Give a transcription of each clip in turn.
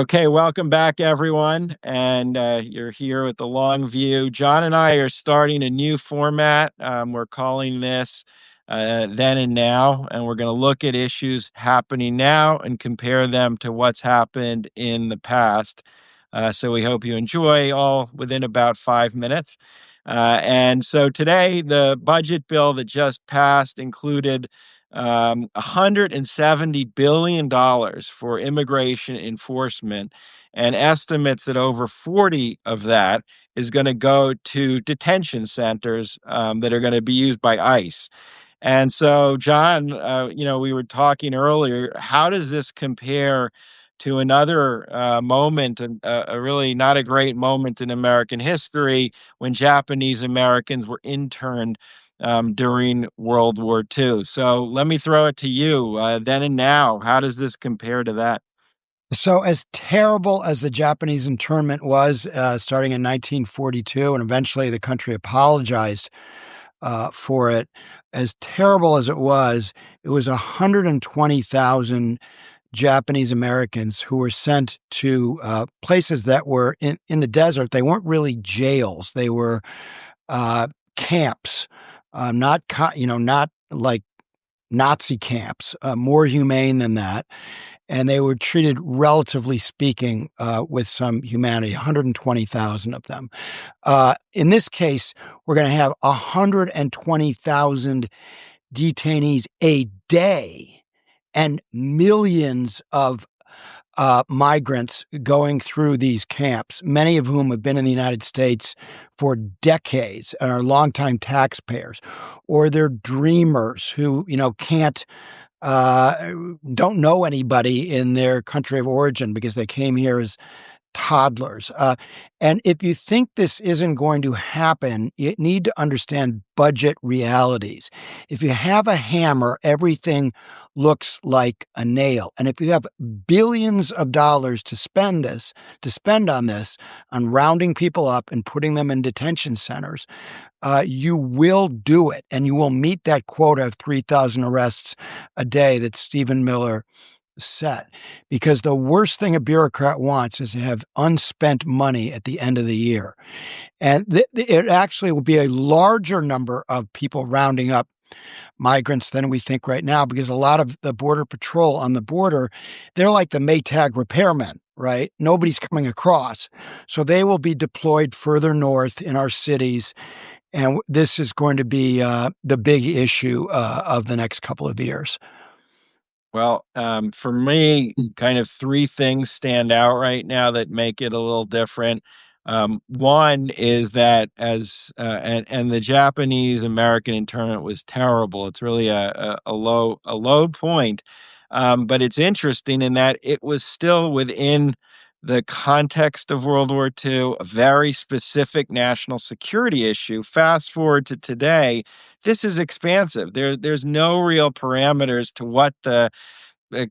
Okay, welcome back, everyone. And you're here with the long view. John and I are starting a new format. We're calling this Then and Now, and we're going to look at issues happening now and compare them to what's happened in the past. So we hope you enjoy, all within about 5 minutes. And so today, the budget bill that just passed included $170 billion for immigration enforcement, and estimates that over 40 of that is going to go to detention centers that are going to be used by ICE. And so, John, we were talking earlier. How does this compare to another moment, a really not a great moment in American history, when Japanese Americans were interned during World War II? So let me throw it to you. Then and now, how does this compare to that? So, as terrible as the Japanese internment was, starting in 1942, and eventually the country apologized for it, as terrible as it was 120,000 Japanese Americans who were sent to places that were in the desert. They weren't really jails; they were camps, not like Nazi camps, more humane than that. And they were treated, relatively speaking, with some humanity, 120,000 of them. In this case, we're going to have 120,000 detainees a day and millions of migrants going through these camps, many of whom have been in the United States for decades and are longtime taxpayers, or they're dreamers who, can't don't know anybody in their country of origin because they came here as toddlers. And if you think this isn't going to happen, you need to understand budget realities. If you have a hammer, everything looks like a nail. And if you have billions of dollars to spend on this, on rounding people up and putting them in detention centers, you will do it, and you will meet that quota of 3,000 arrests a day that Stephen Miller set. Because the worst thing a bureaucrat wants is to have unspent money at the end of the year. And it actually will be a larger number of people rounding up migrants than we think right now, because a lot of the Border Patrol on the border, they're like the Maytag repairmen, right? Nobody's coming across. So they will be deployed further north in our cities. And this is going to be the big issue of the next couple of years. Well, for me, kind of three things stand out right now that make it a little different. One is that and the Japanese American internment was terrible. It's really a low point, but it's interesting in that it was still within the context of World War II, a very specific national security issue. Fast forward to today, this is expansive. There's no real parameters to what the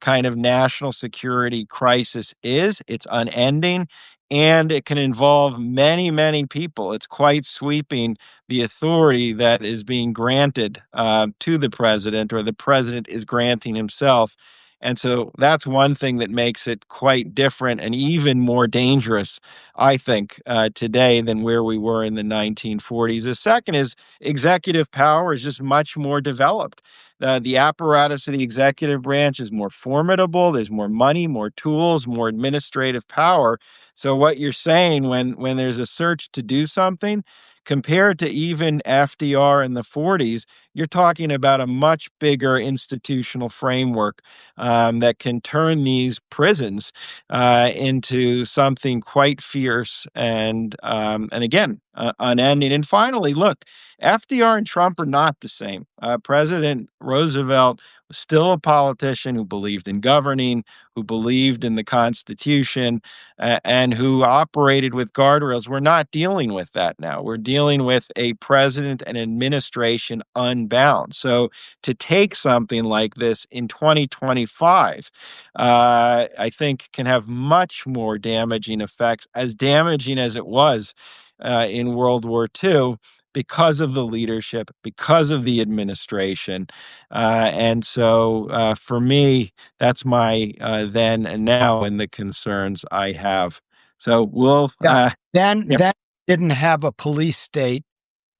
kind of national security crisis is. It's unending, and it can involve many, many people. It's quite sweeping, the authority that is being granted to the president, or the president is granting himself. And so that's one thing that makes it quite different and even more dangerous, I think, today than where we were in the 1940s. The second is executive power is just much more developed. The apparatus of the executive branch is more formidable. There's more money, more tools, more administrative power. So what you're saying, when there's a search to do something, compared to even FDR in the 40s, you're talking about a much bigger institutional framework that can turn these prisons into something quite fierce and again, unending. And finally, look, FDR and Trump are not the same. President Roosevelt was still a politician who believed in governing, who believed in the Constitution, and who operated with guardrails. We're not dealing with that now. We're dealing with a president and administration unbound. So to take something like this in 2025, I think can have much more damaging effects, as damaging as it was in World War II. because of the leadership, because of the administration. And so for me, that's my then and now and the concerns I have. So we'll, Yeah. Then yeah, then didn't have a police state.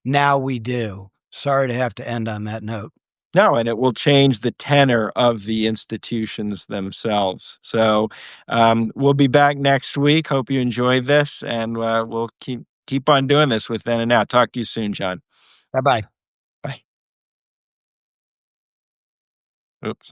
Now we do. Sorry to have to end on that note. no, and it will change the tenor of the institutions themselves. So we'll be back next week. Hope you enjoyed this, and we'll keep on doing this with then and now. Talk to you soon, John. Bye bye. Bye. Oops.